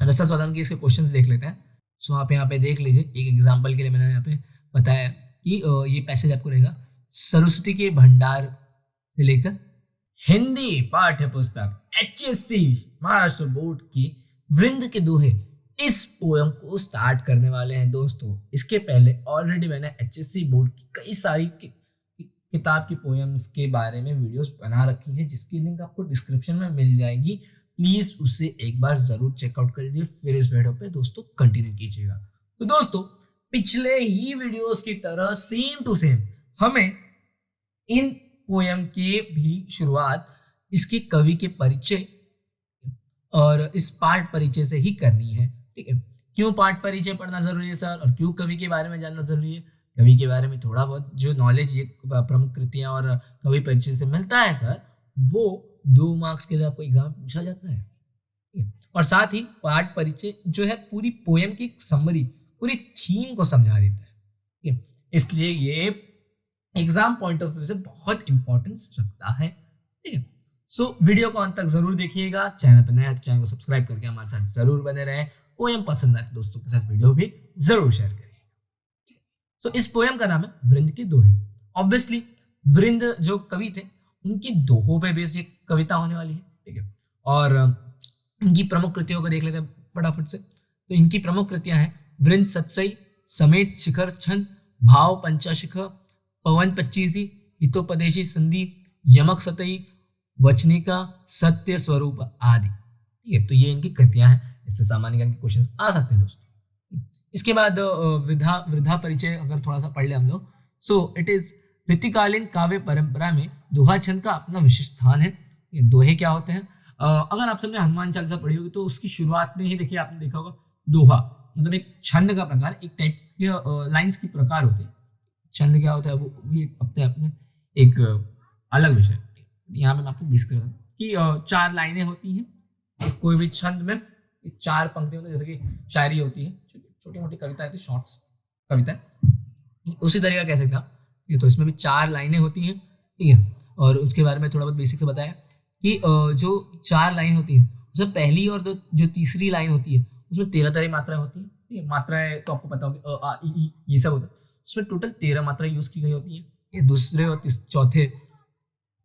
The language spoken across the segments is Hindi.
रसद सौदान के इसके क्वेश्चंस देख लेते हैं। सो आप यहाँ पे देख लीजिए, एक एग्जांपल के लिए मैंने यहाँ पे बताया कि ये पैसेज आपको रहेगा सरस्वती के भंडार से लेकर हिंदी पाठ्य पुस्तक HSC महाराष्ट्र बोर्ड की वृंद के दोहे, इस पोयम को स्टार्ट करने वाले हैं दोस्तों। इसके पहले ऑलरेडी मैंने HSC बोर्ड की कई सारी किताब की पोयम्स के बारे में वीडियोस बना रखी है, जिसकी लिंक आपको डिस्क्रिप्शन में मिल जाएगी। प्लीज उसे एक बार जरूर चेकआउट कर लीजिए, फिर इस वीडियो पे दोस्तों कंटिन्यू कीजिएगा। तो दोस्तों पिछले ही वीडियोस की तरह सेम टू सेम हमें इन पोयम की भी शुरुआत इसके कवि के परिचय और इस पाठ परिचय से ही करनी है, ठीक है। क्यों पाठ परिचय पढ़ना जरूरी है सर, और क्यों कवि के बारे में जानना जरूरी है? कवि के बारे में थोड़ा बहुत जो नॉलेज ये प्रमुख कृतियां और कवि परिचय से मिलता है सर, वो 2 मार्क्स के लिए आपको एग्जाम में पूछा जाता है। और साथ ही पाठ परिचय जो है पूरी पोयम की समरी, पूरी थीम को समझा देता है, इसलिए ये एग्जाम पॉइंट ऑफ व्यू से बहुत इंपॉर्टेंस रखता है, ठीक है। सो वीडियो को अंत तक जरूर देखिएगा। चैनल पर नया है तो चैनल को सब्सक्राइब करके हमारे साथ जरूर बने रहें। पोयम पसंद आए तो दोस्तों के साथ वीडियो भी जरूर शेयर करिए। सो इस पोयम का नाम है वृंद के दोहे। ऑब्वियसली वृंद जो कवि थे उनकी दोहों पे बेस्ड ये कविता होने वाली है, ठीक है। और इनकी प्रमुख कृतियों को देख लेते हैं फटाफट से। तो इनकी प्रमुख कृतियां हैं वृंद सत्सई, समेत शिखर छंद, भाव पंचाशिख, पवन पच्चीसी, हितोपदेशी संधि, यमक सतई, वचनिका, सत्य स्वरूप आदि, ठीक है। तो ये इनकी कृतियां हैं, इसमें सामान्य ज्ञान के क्वेश्चंस आ सकते हैं दोस्तों। इसके बाद वृद्धा परिचय अगर थोड़ा सा पढ़ ले हम लोग। सो इट इज ऋतुकालीन काव्य परंपरा में दोहा छंद का अपना विशेष स्थान है। ये दोहे क्या होते हैं? अगर आप सबने हनुमान चालीसा पढ़ी होगी तो उसकी शुरुआत में ही देखिए आपने देखा होगा दोहा मतलब एक छंद का प्रकार, एक टाइप के लाइंस की प्रकार होती है। छंद क्या होता है वो ये अपने आप में एक अलग विषय। यहाँ पे मैं आपको डिस्कस कर कि 4 लाइनें होती हैं कोई भी छंद में, 4 पंक्ति होती है, जैसे कि शायरी होती है, छोटी मोटी कविता होती है, शॉर्ट्स कविता, उसी तरीका कह सकते हैं। ये तो इसमें भी 4 लाइनें होती हैं, ठीक है। और उसके बारे में थोड़ा बहुत बेसिक से बताया कि जो 4 लाइन होती है उसमें पहली और जो तीसरी लाइन होती है उसमें 13 तरह मात्राएं होती है, ठीक है। मात्राएं तो आपको पता होगी अ आ इ ई ये सब होता है, उसमें टोटल 13 मात्राएं यूज की गई होती है। ये दूसरे और चौथे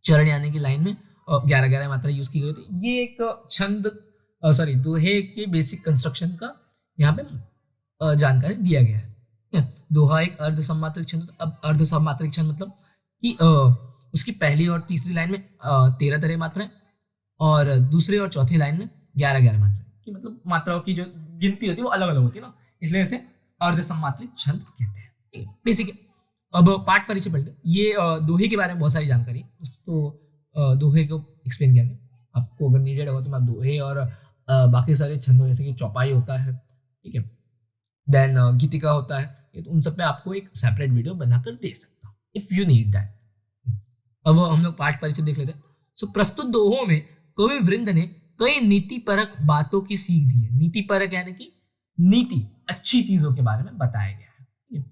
चरण यानी कि लाइन में 11 मात्रा यूज की गई होती है। ये एक छंद दोहे के बेसिक कंस्ट्रक्शन का यहाँ पे जानकारी दिया गया है। दोहा एक अर्ध सम्मात्रिक छंद। अब अर्ध सम्मात्रिक छंद मतलब कि उसकी पहली और तीसरी लाइन में 13 तरह मात्राएं और दूसरी और चौथी लाइन में 11 मात्राएं, कि मतलब मात्राओं की जो गिनती होती है वो अलग अलग होती है ना, इसलिए इसे अर्ध सम्मात्रिक छंद कहते हैं। बेसिक। अब पाठ परिचय पढ़ते। ये दोहे के बारे में बहुत सारी जानकारी है तो दोहे को एक्सप्लेन किया गया। आपको अगर नीडेड हो तो मैं दोहे और बाकी सारे छंदों जैसे कि चौपाई होता है, ठीक है, देन गीतिका होता है, तो उन सब पे आपको एक सेपरेट वीडियो बनाकर दे सकता हूँ इफ यू नीड दैट। अब हम लोग पाठ परिचय देख लेते हैं। सो प्रस्तुत दोहों में कवि वृंद ने कई नीति परक बातों की सीख दी है। नीति परक यानी कि नीति, अच्छी चीजों के बारे में बताया गया है,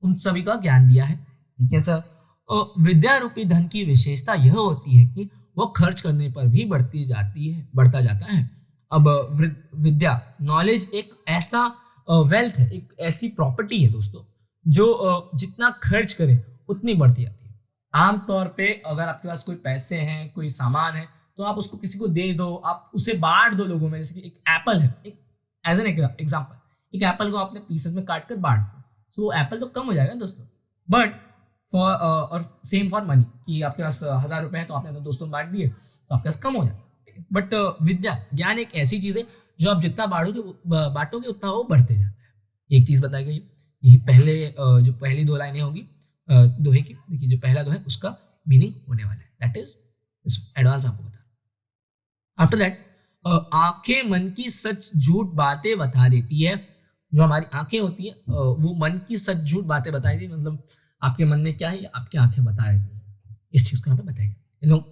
उन सभी का ज्ञान दिया है, ठीक है सर। विद्या रूपी धन की विशेषता यह होती है कि वह खर्च करने पर भी बढ़ता जाता है। अब विद्या, नॉलेज एक ऐसा वेल्थ है, एक ऐसी प्रॉपर्टी है दोस्तों जो जितना खर्च करे उतनी बढ़ती जाती है। आमतौर पे अगर आपके पास कोई पैसे हैं, कोई सामान है, तो आप उसको किसी को दे दो, आप उसे बांट दो लोगों में। जैसे कि एक एप्पल है, एज एन एग्जाम्पल, एक एप्पल को आपने पीसेस में काट कर बांट दो, तो वो एप्पल तो कम हो जाएगा दोस्तों। बट फॉर और सेम फॉर मनी, कि आपके पास 1000 रुपए है तो आपने अपने दोस्तों में बांट दिए तो आपके पास कम हो जाता है। बट विद्या, ज्ञान एक ऐसी चीज है जो आप जितना बांटोगे उतना वो बढ़ते जाता है। एक चीज बताई गई, यही पहले जो पहली 2 लाइनें होगी दोहे की, देखिए जो पहला दोहे उसका मीनिंग होने वाला है, दैट इज एडवांस आपको बता। आफ्टर दैट, आंखें मन की सच झूठ बातें बता देती है। जो हमारी आंखें होती है वो मन की सच झूठ बातें बताई थी, मतलब आपके मन में क्या है आपकी आंखें बता देती है, इस चीज को यहाँ पे बताएंगे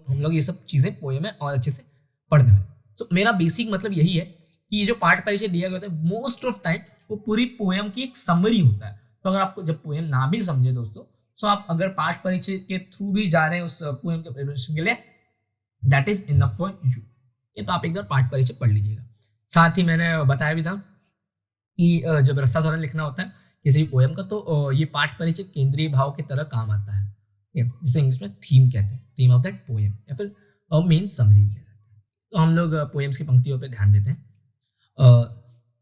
हम लोग ये सब चीजें पोएम में और अच्छे से पढ़ने वाले। तो मेरा बेसिक मतलब यही है कि ये जो पाठ परिचय दिया गया होता है मोस्ट ऑफ टाइम वो पूरी पोएम की एक समरी होता है। तो अगर आपको जब पोएम ना भी समझे दोस्तों, तो आप अगर पाठ परिचय के थ्रू भी जा रहे हैं उस पोएम के प्रिपरेशन के लिए, that is enough for you. ये तो आप एक बार पाठ परिचय पढ़ लीजिएगा। साथ ही मैंने बताया भी था कि जब रस्सा स्वरण लिखना होता है किसी भी पोयम का, तो ये पाठ परिचय केंद्रीय भाव की तरह काम आता है, ठीक है, जिसे इंग्लिश में थीम कहते हैं, थीम ऑफ दैट पोयम, या फिर मेन समरी भी कह सकते हैं। तो हम लोग पोएम्स की पंक्तियों पे ध्यान देते हैं।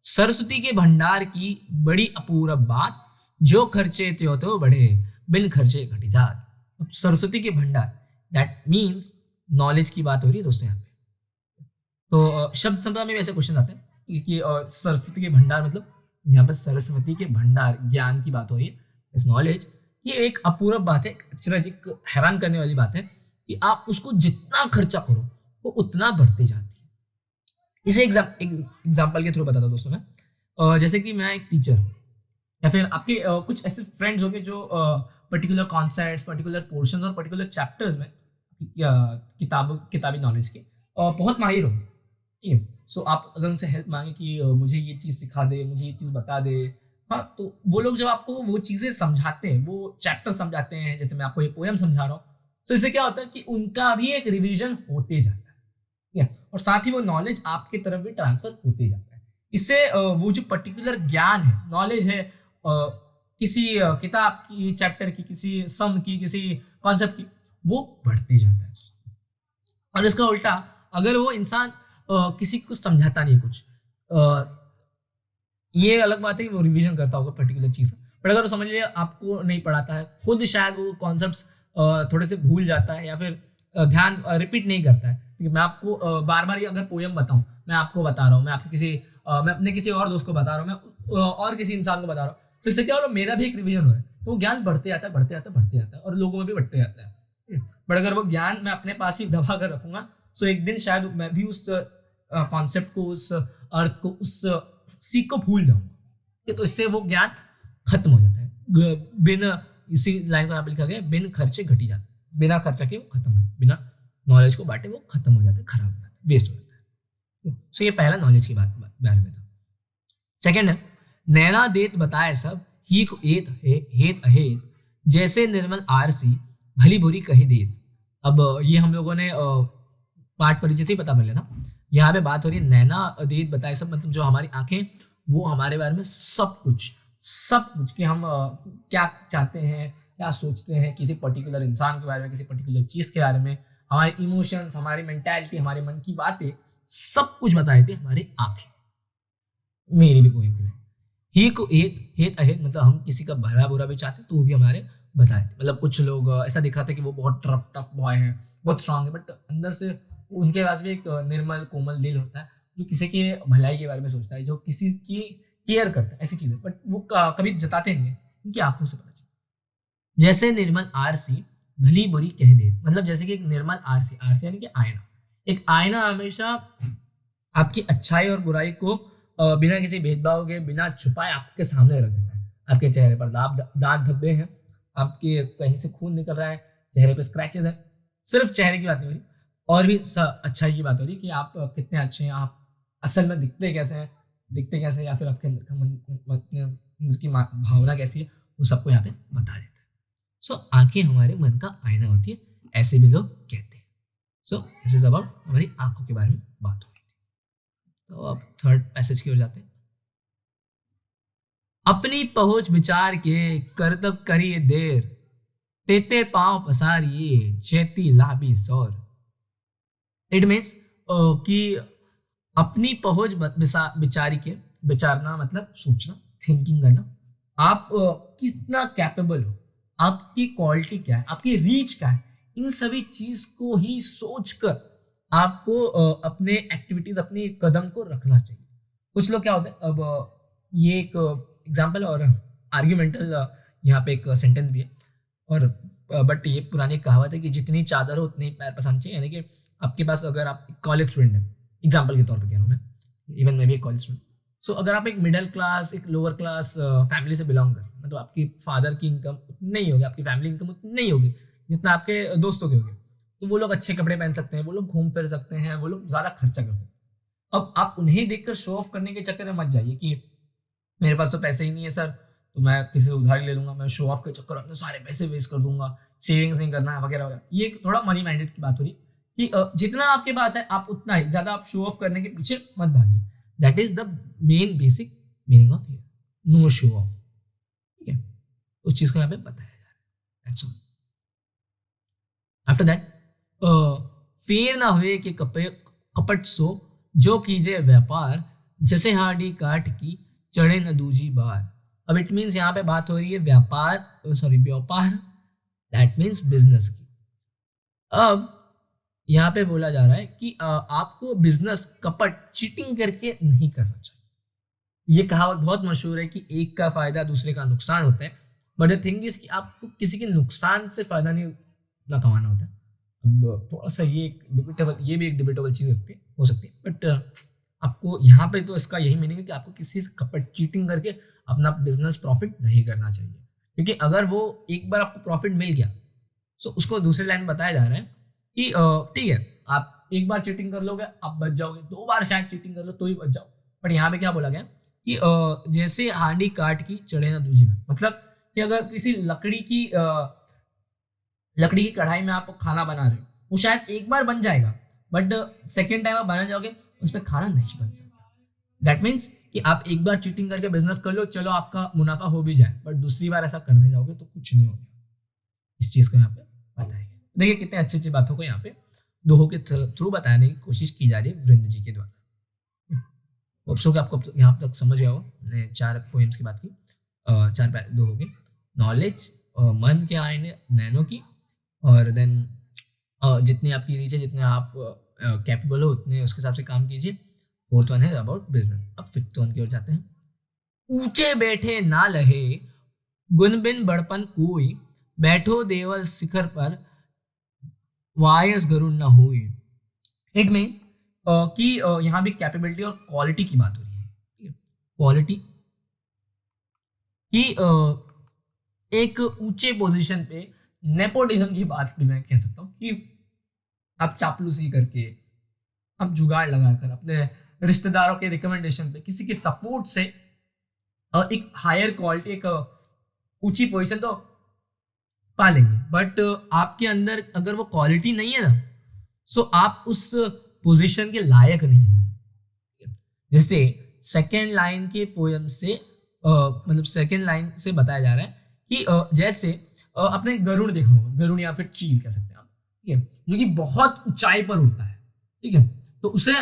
सरस्वती के भंडार की बड़ी अपूर्व बात, जो खर्चे त्यों तो बढ़े, बिन खर्चे घटी जात। अब सरस्वती के भंडार, दैट मीन्स नॉलेज की बात हो रही है दोस्तों यहाँ पे। तो शब्द संपदा में भी ऐसे क्वेश्चन आते हैं कि सरस्वती के भंडार मतलब, यहाँ पर सरस्वती के भंडार ज्ञान की बात हो रही है, इस नॉलेज। ये एक अपूर्व बात है, एक अचरज, एक हैरान करने वाली बात है कि आप उसको जितना खर्चा करो वो उतना बढ़ती जाती है। इसे एग्जाम्पल के थ्रू बताता हूँ दोस्तों मैं। जैसे कि मैं एक टीचर हूँ, या फिर आपके कुछ ऐसे फ्रेंड्स होंगे जो पर्टिकुलर कॉन्सेप्ट्स, पर्टिकुलर पोर्शंस और पर्टिकुलर चैप्टर्स में किताबी नॉलेज के बहुत माहिर होंगे, ठीक है। सो आप अगर उनसे हेल्प मांगे कि मुझे ये चीज़ सिखा दे, मुझे ये चीज़ बता दे, हाँ, तो वो लोग जब आपको वो चीज़ें समझाते हैं, वो चैप्टर समझाते हैं, जैसे मैं आपको ये पोएम समझा रहा हूँ, तो इससे क्या होता है कि उनका भी एक रिवीजन होते जाता है, ठीक है, और साथ ही वो नॉलेज आपकी तरफ भी ट्रांसफर होते जाता है। इससे वो जो पर्टिकुलर ज्ञान है, नॉलेज है, किसी किताब की, चैप्टर की, किसी सम की, किसी कॉन्सेप्ट की, वो बढ़ते जाता है। और इसका उल्टा, अगर वो इंसान किसी को समझाता नहीं कुछ, ये अलग बात है कि वो रिवीजन करता होगा पर्टिकुलर चीज़ का, बट अगर समझ लिया आपको नहीं पढ़ाता है, खुद शायद वो कॉन्सेप्ट्स थोड़े से भूल जाता है, या फिर ध्यान रिपीट नहीं करता है, ठीक है। मैं आपको बार बार अगर पोएम बताऊं, मैं आपको बता रहा हूँ, मैं आपके मैं अपने किसी और दोस्त को बता रहा हूँ, मैं और किसी इंसान को बता रहा हूँ, तो इससे क्या हो रहा है, मेरा भी एक रिवीजन हो रहा है, तो वो ज्ञान बढ़ते जाता है, बढ़ते जाता है, बढ़ते जाता है, और लोगों में भी बढ़ते जाता है। बट अगर वो ज्ञान मैं अपने पास ही दबा कर रखूंगा, तो एक दिन शायद मैं भी उस कॉन्सेप्ट को, उस अर्थ को, उस सीख को भूल जाऊंगा, तो इससे वो ज्ञान खत्म हो जाता है। बिन, इसी लाइन को यहाँ पे लिखा गया, बिन खर्चे घटी जाता है, बिना खर्चा के वो खत्म हो जाता है, बिना नॉलेज को बांटे वो खत्म हो जाता है, खराब हो जाता है, वेस्ट हो जाता है। सो ये पहला नॉलेज की बारे में था। सेकेंड है, नैना देत बताए सब, ही को एत हेत अहेत, जैसे निर्मल आरसी, भली बुरी कही देत। अब ये हम लोगों ने पाठ परिचय से ही पता कर लिया था। यहाँ पे बात हो रही है नैना देत बताए सब, मतलब जो हमारी आंखें, वो हमारे बारे में सब कुछ, सब कुछ, कि हम क्या चाहते हैं, क्या सोचते हैं किसी पर्टिकुलर इंसान के बारे में, किसी पर्टिकुलर चीज के बारे में, हमारे इमोशंस, हमारी मेंटालिटी, हमारे मन की बातें, सब कुछ बताए थे हमारी आंखें। मेरी भी कोई मिले, ही को एत हेत अहेत, मतलब हम किसी का भला बुरा भी चाहते तो वो भी हमारे बताए थे। मतलब कुछ लोग ऐसा दिखाते कि वो बहुत टफ बॉय हैं, बहुत स्ट्रांग है, बट अंदर से उनके पास भी एक निर्मल कोमल दिल होता है, जो किसी के भलाई के बारे में सोचता है, जो किसी की केयर करता है, ऐसी चीजें, बट वो कभी जताते नहीं है, उनकी आंखों से पता चलता। जैसे निर्मल आरसी, भली बुरी कह दे, मतलब जैसे कि एक निर्मल आरसी, आरसी यानी कि आईना, एक आईना हमेशा आपकी अच्छाई और बुराई को बिना किसी भेदभाव के, बिना छुपाए आपके सामने रख देता है। आपके चेहरे पर दाग धब्बे हैं, आपके कहीं से खून निकल रहा है, चेहरे पे स्क्रैचेस है, सिर्फ चेहरे की बात नहीं हो रही, और भी अच्छाई की बात हो रही कि आप कितने अच्छे हैं, आप असल में दिखते कैसे हैं, या फिर आपके अंदर का अंदर की भावना कैसी है, वो सबको यहाँ पे बता देता है। सो आंखें हमारे मन का आईना होती है, ऐसे भी लोग कहते हैं। सो दिस इज अबाउट हमारी आंखों के बारे में बात हो रही थी। तो अब थर्ड पैसेज की ओर जाते हैं। अपनी पहुंच विचार के करतब करिए देर, तेते पांव पसारिए चेती लाभी सौर। इट मीन्स कि अपनी पहुंच विचारी के, विचारना मतलब सोचना, थिंकिंग करना, आप कितना कैपेबल हो, आपकी क्वालिटी क्या है, आपकी रीच क्या है, इन सभी चीज को ही सोचकर आपको अपने एक्टिविटीज, अपने कदम को रखना चाहिए। कुछ लोग क्या होते हैं, अब ये एक एग्जाम्पल और आर्ग्यूमेंटल यहाँ पे एक सेंटेंस भी है, और बट ये पुरानी कहावत है कि जितनी चादर हो उतनी पैर पसारनी चाहिए। यानी कि आपके पास, अगर आप कॉलेज स्टूडेंट हैं, एग्जाम्पल के तौर पर कह रहा हूँ मैं, इवन मैं भी एक कॉलेज स्टूडेंट। सो अगर आप एक मिडिल क्लास, एक लोअर क्लास फैमिली से बिलोंग करें, मतलब आपकी फादर की इनकम उतनी नहीं होगी, आपकी फैमिली इनकम उतनी नहीं होगी जितना आपके दोस्तों की होगी, तो वो लोग अच्छे कपड़े पहन सकते हैं, वो लोग घूम फिर सकते हैं, वो लोग ज्यादा खर्चा कर सकते हैं। अब आप उन्हें देखकर शो ऑफ करने के चक्कर में मत जाइए कि मेरे पास तो पैसे ही नहीं है सर, तो मैं किसी से उधारी ले लूंगा, मैं शो ऑफ के चक्कर में सारे पैसे वेस्ट कर दूंगा, सेविंग्स नहीं करना है वगैरह वगैरह। ये थोड़ा मनी माइंडेड की बात हो रही कि जितना आपके पास है आप उतना ही, ज्यादा आप शो ऑफ करने के पीछे मत भागिए। That is the main basic meaning of here, no show off. ठीक है, उस चीज को यहाँ पे बताया जा रहा है। That's all. आफ्टर दैट, फेर ना हुए कि कपट सो, जो कीजिए व्यापार, जैसे हाडी काट की चढ़े न दूजी बार। अब इट मीन्स यहाँ पे बात हो रही है व्यापार, सॉरी व्यापार, दैट मीन्स बिजनेस की। अब यहाँ पे बोला जा रहा है कि आपको बिजनेस कपट चीटिंग करके नहीं करना चाहिए। ये कहावत बहुत मशहूर है कि एक का फायदा दूसरे का नुकसान होता है, बट द थिंग इज कि आपको किसी के नुकसान से फायदा नहीं ना कमाना होता है। अब थोड़ा सा ये एक डिबेटेबल, ये भी एक डिबेटेबल चीज हो सकती है, बट आपको यहाँ पे तो इसका यही मीनिंग है कि आपको किसी से कपट चीटिंग करके अपना बिजनेस प्रॉफिट नहीं करना चाहिए, क्योंकि अगर वो एक बार आपको प्रॉफिट मिल गया, तो उसको दूसरी लाइन बताया जा रहा है कि ठीक है आप एक बार चीटिंग कर लोगे आप बच जाओगे, दो बार शायद चीटिंग कर लो तो ही बच जाओ, बट यहाँ पे क्या बोला गया कि जैसे हांडी काट की चढ़े ना दूजी में, मतलब कि अगर किसी लकड़ी की कढ़ाई में आप खाना बना रहे हो, वो शायद एक बार बन जाएगा, बट सेकेंड टाइम आप बना जाओगे उसमें खाना नहीं बन सकता। दैट मीन्स कि आप एक बार चीटिंग करके बिजनेस कर लो, चलो आपका मुनाफा हो भी जाए, बट दूसरी बार ऐसा करने जाओगे तो कुछ नहीं होगा। इस चीज को यहाँ पे बताया। देखिए कितने अच्छी अच्छी बातों को यहाँ पे दोहों के थ्रू बताने की कोशिश की जा रही है वृंद जी के द्वारा। होप्स कि आपको यहाँ तक समझ गया हो। मैंने 4 पोएम्स की बात की, 4 दोहों की, नॉलेज, मन के आईने नैनो की, और देन जितनी आपकी रीच है, जितने आप कैपेबल हो उतने उसके हिसाब से काम कीजिए। 4th वन है अबाउट बिजनेस। अब 5th वन की ओर जाते हैं। ऊंचे बैठे ना लहे गुण बिन बड़पन कोई, बैठो देवल शिखर पर वायस गरुड़ ना हुई। इट मीन्स कि यहाँ भी कैपेबिलिटी और क्वालिटी की बात हो रही है। क्वालिटी कि एक ऊंचे पोजीशन पे नेपोटिज्म की बात भी मैं कह सकता हूँ कि आप चापलूसी करके, आप जुगाड़ लगाकर अपने रिश्तेदारों के रिकमेंडेशन पे, किसी के सपोर्ट से एक हायर क्वालिटी, एक ऊंची पोजीशन तो पा लेंगे, बट आपके अंदर अगर वो क्वालिटी नहीं है ना, सो आप उस पोजीशन के लायक नहीं हो। जैसे सेकेंड लाइन के पोयम से मतलब सेकेंड लाइन से बताया जा रहा है कि जैसे आपने गरुड़ देखा होगा, गरुड़ या फिर चील कह सकते हैं आप, ठीक है, जो कि बहुत ऊंचाई पर उड़ता है, ठीक है, तो उसे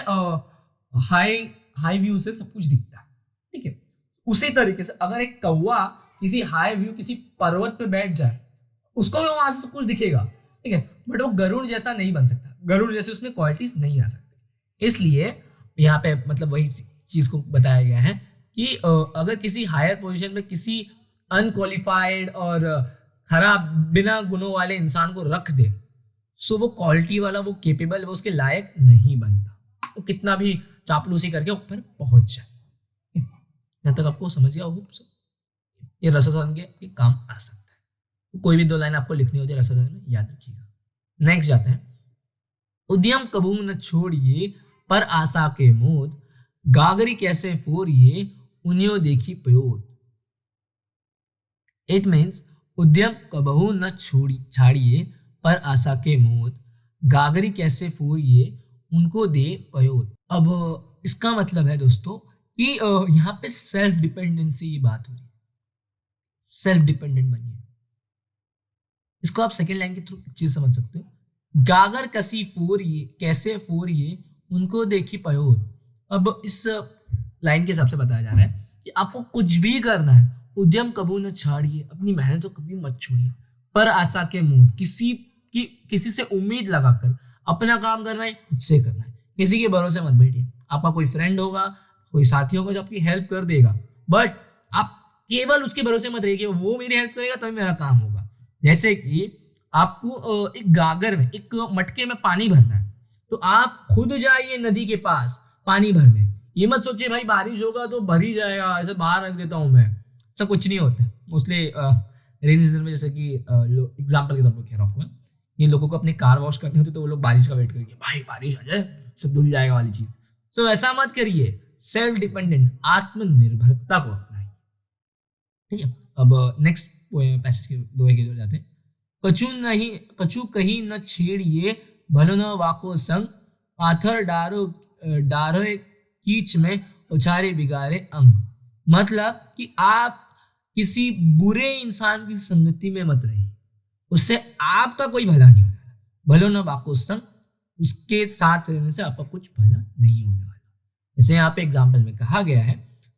हाई व्यू से सब कुछ दिखता है, ठीक है। उसी तरीके से अगर एक कौवा किसी हाई व्यू, किसी पर्वत पे बैठ जाए, उसको भी वहां से सब कुछ दिखेगा, ठीक है, बट वो गरुड़ जैसा नहीं बन सकता, गरुड़ जैसे उसमें क्वालिटीज नहीं आ सकती। इसलिए यहाँ पे मतलब वही चीज को बताया गया है कि अगर किसी हायर पोजीशन में किसी अनक्वालिफाइड और खराब बिना गुणों वाले इंसान को रख दे, सो वो क्वालिटी वाला, वो केपेबल, वो उसके लायक नहीं बनता, वो कितना भी चापलूसी करके ऊपर पहुंच जाए। यहाँ तक आपको समझ गया होप सो। ये रसोधन के काम आ सकता है। कोई भी 2 लाइन आपको लिखनी होती है रसोधन में, याद रखिएगा। नेक्स्ट जाते हैं। उद्यम कबू न छोड़िए पर आशा के मोद, गागरी कैसे फोरिए उन्यों देखी पयोद। इट मीन्स उद्यम कबहू न छाड़िए पर आशा के मोद, गागरी कैसे फोरिए उनको दे पयोद। अब इसका मतलब है दोस्तों कि यहाँ पे सेल्फ डिपेंडेंसी की बात हो रही है। सेल्फ डिपेंडेंट बनिए। इसको आप सेकेंड लाइन के थ्रू एक चीज समझ सकते हो, गागर कसी फोरिए कैसे फोरिए उनको देखी पयोद। अब इस लाइन के हिसाब से बताया जा रहा है कि आपको कुछ भी करना है, उद्यम कबू न छाड़िए, अपनी मेहनत को कभी मत छोड़िए, पर आशा के मूड, किसी से उम्मीद लगाकर अपना काम करना है, खुद से करना है, किसी के भरोसे मत बैठिए। आपका कोई फ्रेंड होगा, कोई साथी होगा जो आपकी हेल्प कर देगा, बट आप केवल उसके भरोसे मत रहिए कि वो मेरी हेल्प करेगा तभी मेरा काम होगा। जैसे कि आपको एक गागर में, एक मटके में पानी भरना है, तो आप खुद जाइए नदी के पास पानी भरने। ये मत सोचिए भाई बारिश होगा तो भर ही जाएगा, ऐसे बाहर रख देता हूं मैं, ऐसा कुछ नहीं होता। मोस्टली रेनी सीजन में, जैसे कि एग्जाम्पल के तौर पर कह रहा हूँ मैं, इन लोगों को अपनी कार वॉश करनी होती है तो वो लोग बारिश का वेट करेंगे, भाई बारिश आ जाए सब धुल जाएगा वाली चीज। तो ऐसा मत करिए, सेल्फ डिपेंडेंट, आत्मनिर्भरता को अपनाइए, ठीक है। अब नेक्स्ट पैसेज के दोहे की ओर जाते हैं। कछु कहीं न छेड़िए भलो न वाको संग, पाथर डारो कीच में उछारे बिगाड़े अंग। मतलब कि आप किसी बुरे इंसान की संगति में मत रहिए, उससे आपका कोई भला नहीं होने वाला। भलो न बाको संग, उसके साथ रहने से आपका कुछ भला नहीं होने वाला। जैसे यहाँ पे एग्जाम्पल में कहा गया है,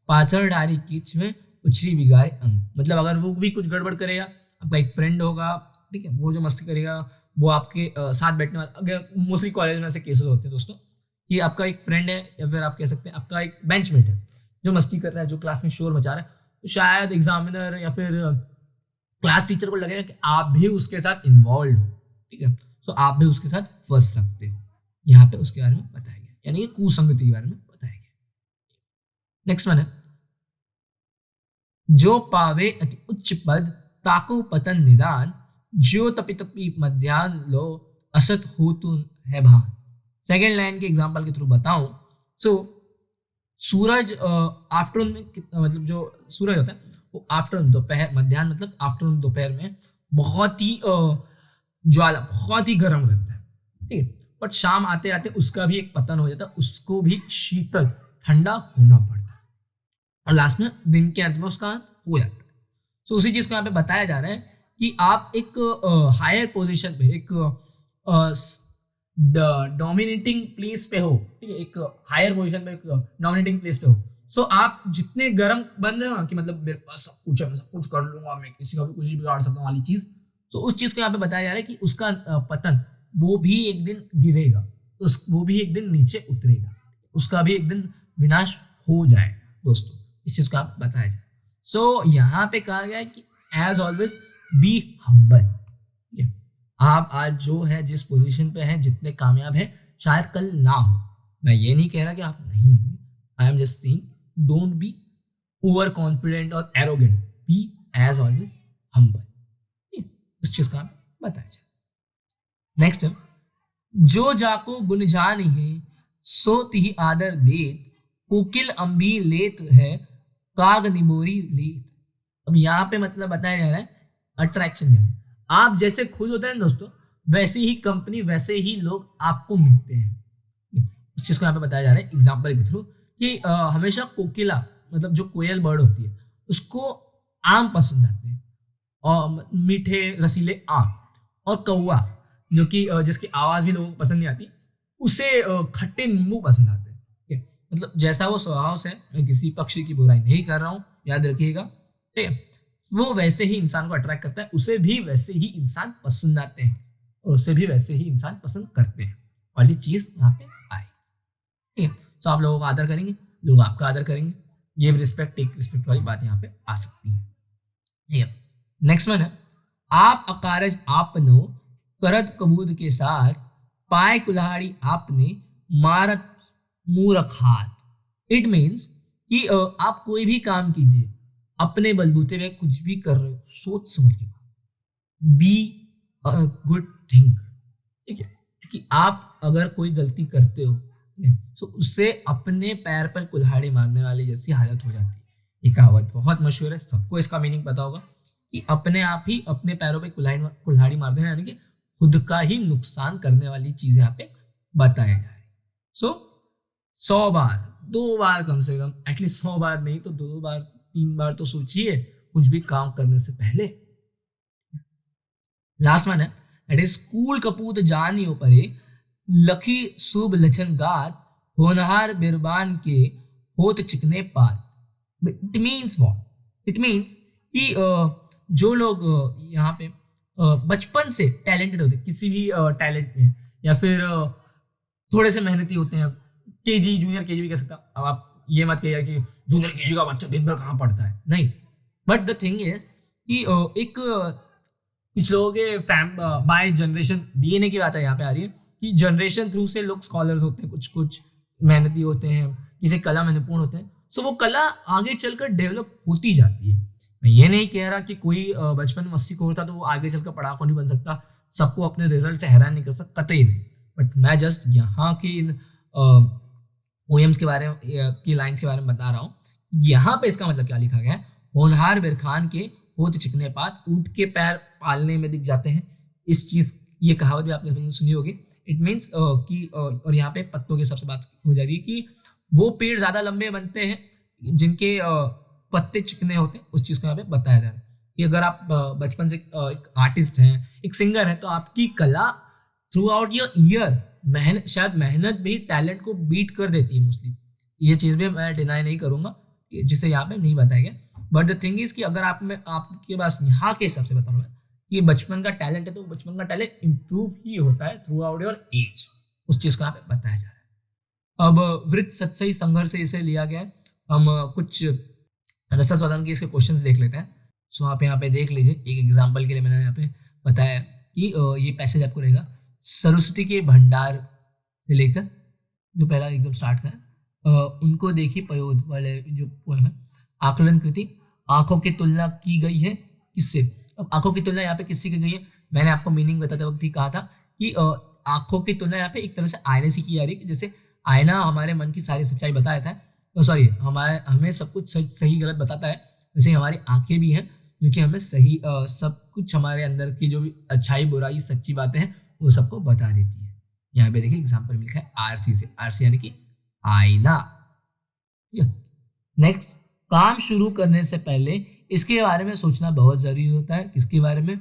पाथर डारी कीच में उछरी बिगाड़े अंग। मतलब अगर वो भी कुछ गड़बड़ करेगा, आपका एक फ्रेंड होगा, ठीक है, वो जो मस्ती करेगा, वो आपके साथ बैठने वाला, अगर मोस्टली कॉलेज में ऐसे केसेस होते हैं दोस्तों, कि आपका एक फ्रेंड है या फिर आप कह सकते हैं आपका एक बेंचमेट है जो मस्ती कर रहा है, जो क्लास में शोर मचा रहा है, तो शायद एग्जामिनर या फिर क्लास टीचर को लगेगा कि आप भी उसके साथ इन्वॉल्व हो, ठीक है, तो आप भी उसके साथ फंस सकते हो। यहाँ पे उसके बारे में बताया गया, यानी कि कुसंगति के बारे में बताया गया। नेक्स्ट वन है, जो पावे अति उच्च पद ताको पतन निदान, जो तपि तपि मध्यान्ह लो असत होतु है भान। सेकेंड लाइन के एग्जाम्पल के थ्रू बताऊं, सो सूरज आफ्टरनून में मतलब जो सूरज होता है वो आफ्टरनून दोपहर, मध्यान्ह मतलब आफ्टरनून दोपहर में बहुत ही ज्वाला, बहुत ही गर्म रहता है, ठीक है, बट शाम आते आते उसका भी एक पतन हो जाता है, उसको भी शीतल ठंडा होना पड़ता है, और लास्ट में दिन के अंत में उसका हो जाता है। तो उसी चीज को यहाँ पे बताया जा रहा है कि आप एक हायर पोजीशन पे, एक डोमिनेटिंग प्लेस पे हो, ठीक है, एक हायर पोजीशन पे, एक डोमिनेटिंग प्लेस पे हो, सो आप जितने गर्म बन रहे हो ना, कि मतलब मेरे पास सब कुछ है, मैं सब कुछ कर लूंगा, मैं किसी का भी कुछ भी बिगाड़ सकता हूँ वाली चीज, तो उस चीज को यहाँ पे बताया जा रहा है कि उसका पतन वो भी एक दिन गिरेगा, वो भी एक दिन नीचे उतरेगा, उसका भी एक दिन विनाश हो जाए दोस्तों, इस चीज को आप बताया जाए। सो यहाँ पे कहा गया है कि एज ऑलवेज बी हम्बल। आप आज जो है जिस पोजीशन पे हैं, जितने कामयाब हैं, शायद कल ना हो। मैं ये नहीं कह रहा कि आप नहीं होंगे, I am just saying don't be over confident और arrogant, be as always humble. इस चीज का आप बताया जाए। नेक्स्ट है, जो जाको गुण जान है सो तिहि आदर देत, कोकिल अंबी लेत है काग निमोरी लेत। अब यहाँ पे मतलब बताया जा रहा है अट्रैक्शन, यानी आप जैसे खुद होते हैं दोस्तों, वैसे ही कंपनी, वैसे ही लोग आपको मिलते हैं। उस चीज को यहाँ पे बताया जा रहा है एग्जाम्पल के थ्रू कि हमेशा कोकिला, मतलब जो कोयल बर्ड होती है, उसको आम पसंद आते हैं, और मीठे रसीले आम, और कौवा जो कि जिसकी आवाज भी लोगों को पसंद नहीं आती, उसे खट्टे नींबू पसंद आते हैं, ठीक है, मतलब जैसा वो स्वभाव से, मैं किसी पक्षी की बुराई नहीं कर रहा हूँ, याद रखिएगा, ठीक है, वो वैसे ही इंसान को अट्रैक्ट करता है, उसे भी वैसे ही इंसान पसंद आते हैं, और उसे भी वैसे ही इंसान पसंद करते हैं वाली चीज यहाँ पे आई, ठीक है। तो आप लोगों का आदर करेंगे, लोग आपका आदर करेंगे, गिव रिस्पेक्ट टेक रिस्पेक्ट वाली बात यहाँ पे आ सकती है। नेक्स्ट वन है, आप अकारज आपनो करत कबूद के साथ, पाए कुल्हाड़ी आपने मारत मूरख हाथ। इट मीन्स कि आप कोई भी काम कीजिए, अपने बलबूते में कुछ भी कर रहे हो, सोच समझ के, बी अ गुड थिंक, ठीक है, क्योंकि आप अगर कोई गलती करते हो, तो उससे अपने पैर पर कुल्हाड़ी मारने वाली जैसी हालत हो जाती है। ये कहावत बहुत मशहूर है, सबको इसका मीनिंग पता होगा कि अपने आप ही अपने पैरों पे कुल्हाड़ी मार देना, यानी कि खुद का ही नुकसान करने वाली चीज यहाँ पे बताया जा रही है। सो 100 बार, 2 बार कम से कम, एटलीस्ट 100 बार नहीं तो 2 बार 3 बार तो सोचिए कुछ भी काम करने से पहले। लास्ट वन है, दैट इज कूल कपूत जानियो परे, लखी शुभ लचन गात, होनहार बिरबान के होत चिकने पात। It means what? It means कि जो लोग यहाँ पे बचपन से टैलेंटेड होते हैं किसी भी टैलेंट में, या फिर थोड़े से मेहनती होते हैं, केजी जूनियर केजी भी कह सकता, अब आप ये मत कहिए कि जूनियर केजी का बच्चा दिन भर कहाँ पढ़ता है, नहीं, बट द थिंग इज कि एक कुछ लोगों के बाय जनरेशन डीएनए की बात है यहाँ पे आ रही है कि जनरेशन थ्रू से लोग स्कॉलर्स होते हैं, कुछ कुछ मेहनती होते हैं, किसी कला में निपुण होते हैं, सो वो कला आगे चलकर डेवलप होती जाती है। मैं ये नहीं कह रहा कि कोई बचपन में मस्ती को होता तो वो आगे चलकर पढ़ाकू नहीं बन सकता, सबको अपने रिजल्ट से हैरान नहीं कर सकता, कतई नहीं, बट मैं जस्ट यहाँ की इन पोएम्स के बारे में की लाइन्स के बारे में बता रहा हूँ। यहाँ पे इसका मतलब क्या लिखा गया है, होनहार बिरखान के होत चिकने पात, ऊंट के पैर पालने में दिख जाते हैं। इस चीज, ये कहावत भी आपने सुनी होगी। इट मीन्स कि और यहाँ पे पत्तों के सबसे बात हो जा रही है कि वो पेड़ ज्यादा लंबे बनते हैं जिनके पत्ते चिकने होते हैं, उस चीज को यहाँ पे बताया जा रहा है कि अगर आप बचपन से एक आर्टिस्ट हैं, एक सिंगर है, तो आपकी कला थ्रू आउट योर ईयर मेहनत, शायद मेहनत भी टैलेंट को बीट कर देती है मोस्टली। ये चीज भी मैं डिनाई नहीं करूंगा, जिसे यहाँ पे नहीं बताया गया। बट द थिंग इज कि अगर आप में आपके पास यहाँ के हिसाब से बता रहा हूँ कि बचपन का टैलेंट है, तो बचपन का टैलेंट इंप्रूव ही होता है थ्रू आउट योर एज, उस चीज को यहाँ पे बताया जा रहा है। अब वृत्त सत्सई संघर्ष से इसे लिया गया है। हम कुछ रसद सौदान के इसके क्वेश्चंस देख लेते हैं। सो आप यहाँ पे देख लीजिए, एक एग्जांपल के लिए मैंने यहाँ पे बताया कि ये पैसेज आपको रहेगा सरस्वती के भंडार से लेकर, जो पहला एकदम स्टार्ट का है, उनको देखी पयोध वाले जो पोएम है। आकलन कृति, आंखों की तुलना की गई है किससे? अब आंखों की तुलना यहाँ पे किससे की गई है? मैंने आपको मीनिंग बताते वक्त ही कहा था कि आंखों की तुलना यहाँ पे एक तरह से आईने से की जा रही है। जैसे आईना हमारे मन की सारी सच्चाई बताता है, सॉरी हमें सब कुछ सही गलत बताता है, वैसे हमारी आंखें भी हैं जो कि हमें सही सब कुछ हमारे अंदर की जो भी अच्छाई बुराई सच्ची बातें हैं वो सबको बता देती है। यहाँ पे देखिए एग्जाम्पल मिलता है आरसी से, आरसी यानी कि आईना। नेक्स्ट, काम शुरू करने से पहले इसके बारे में सोचना बहुत जरूरी होता है। किसके बारे में?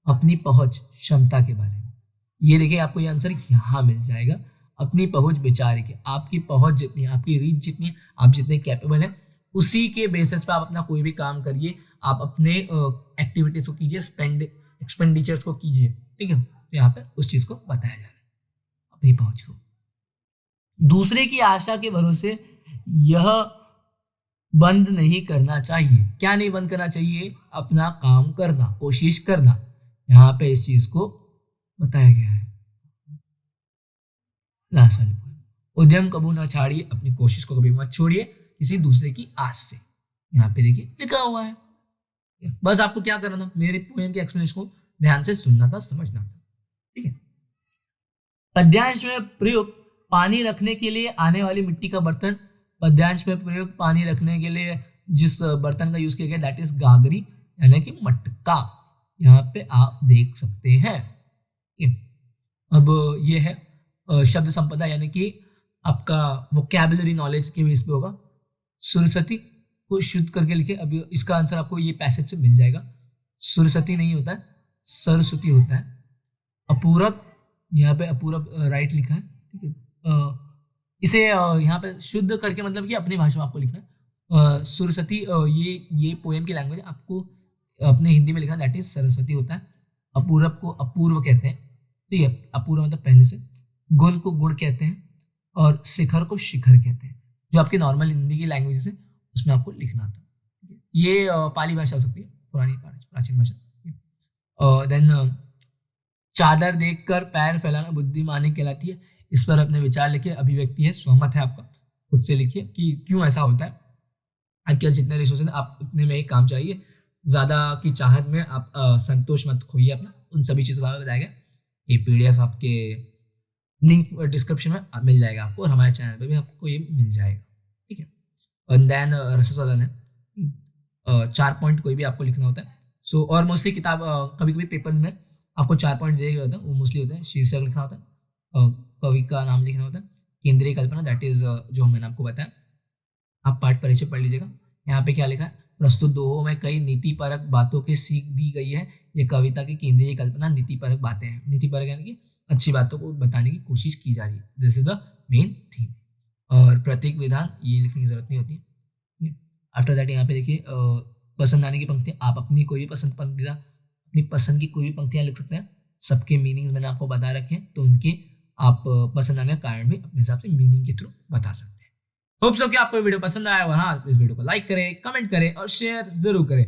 अपनी पहुंच क्षमता के बारे में। ये देखिए आपको ये आंसर यहाँ मिल जाएगा, अपनी पहुंच विचार की। आपकी पहुंच जितनी है, आपकी रीच जितनी है, आप जितने कैपेबल हैं, उसी के बेसिस पे आप अपना कोई भी काम करिए। आप अपने एक्टिविटीज को कीजिए, एक्सपेंडिचर्स को कीजिए, ठीक है। तो यहाँ पे उस चीज को बताया जा रहा है, अपनी पहुंच को। दूसरे की आशा के भरोसे यह बंद नहीं करना चाहिए। क्या नहीं बंद करना चाहिए? अपना काम करना, कोशिश करना। यहाँ पे इस चीज को बताया गया है। लास्ट वाली पॉइंट, उद्यम कबू ना छाड़िए, अपनी कोशिश को कभी मत छोड़िए किसी दूसरे की आस से। यहाँ पे देखिए लिखा हुआ है। बस आपको क्या करना था? मेरे पोएम के एक्सप्लेनेशन को ध्यान से सुनना था, समझना था, ठीक है। पद्यांश में प्रयुक्त पानी रखने के लिए आने वाली मिट्टी का बर्तन। पद्यांश में प्रयुक्त पानी रखने के लिए जिस बर्तन का यूज किया गया दैट इज गागरी यानी कि मटका। यहाँ पे आप देख सकते हैं। अब ये है शब्द संपदा यानी कि आपका वोकैबुलरी नॉलेज के बेस पे होगा। सुरसती को शुद्ध करके लिखे। अब इसका आंसर आपको ये पैसेज से मिल जाएगा। सुरसती नहीं होता है, सरस्वती होता है। अपूरब, यहाँ पे अपूरब राइट लिखा है, ठीक है। इसे यहाँ पे शुद्ध करके मतलब कि अपनी भाषा में आपको लिखना है। सुरसती ये पोएम की लैंग्वेज आपको अपने हिंदी में लिखना, दैट इज सरस्वती होता है। अपूरब को अपूर्व कहते हैं, ठीक है। अपूर्व मतलब पहले से। गुण को गुण कहते हैं और शिखर को शिखर कहते हैं। जो आपकी नॉर्मल हिंदी की लैंग्वेज है उसमें आपको लिखना था। ये पाली भाषा हो सकती है, पुरानी प्राचीन भाषा। देन चादर देखकर पैर फैलाना बुद्धिमानी कहलाती है। इस पर अपने विचार लिखिए। अभिव्यक्ति है, सहमत है आपका, खुद से लिखिए कि क्यों ऐसा होता है। आपके पास जितने रिसोर्सेज हैं आप उतने में ही काम चाहिए। ज्यादा की चाहत में आप संतोष मत खोइए अपना। उन सभी चीजों का बताया गया। ये पीडीएफ आपके लिंक डिस्क्रिप्शन में मिल जाएगा आपको, और हमारे चैनल पे भी आपको ये मिल जाएगा, ठीक है। और देन रसद है 4 पॉइंट कोई भी आपको लिखना होता है। सो और मोस्टली किताब कभी कभी पेपर्स में आपको 4 पॉइंट दिए गए होते हैं, वो मोस्टली होते हैं। शीर्षक लिखना होता है, कवि का नाम लिखना होता है, केंद्रीय कल्पना दैट इज जो मैंने आपको बताया। आप पाठ परिचय पढ़ लीजिएगा। यहाँ पे क्या लिखा है? प्रस्तुत दोहों में कई नीतिपरक बातों की सीख दी गई है। ये कविता की केंद्रीय कल्पना नीतिपरक बातें हैं। नीतिपरक यानी कि अच्छी बातों को बताने की कोशिश की जा रही है। This is the main theme. और प्रतीक विधान ये लिखने की जरूरत नहीं होती। आफ्टर दैट यहाँ पे देखिए पसंद आने की पंक्तियाँ। आप अपनी कोई भी अपनी पसंद की कोई भी पंक्तियाँ लिख सकते हैं। सबके मीनिंग मैंने आपको बता रखे हैं, तो उनके आप पसंद आने का कारण भी अपने हिसाब से मीनिंग के थ्रू बता सकते हैं। होप सो कि आपको वीडियो पसंद आया होगा। हाँ, इस वीडियो को लाइक करें, कमेंट करें और शेयर जरूर करें।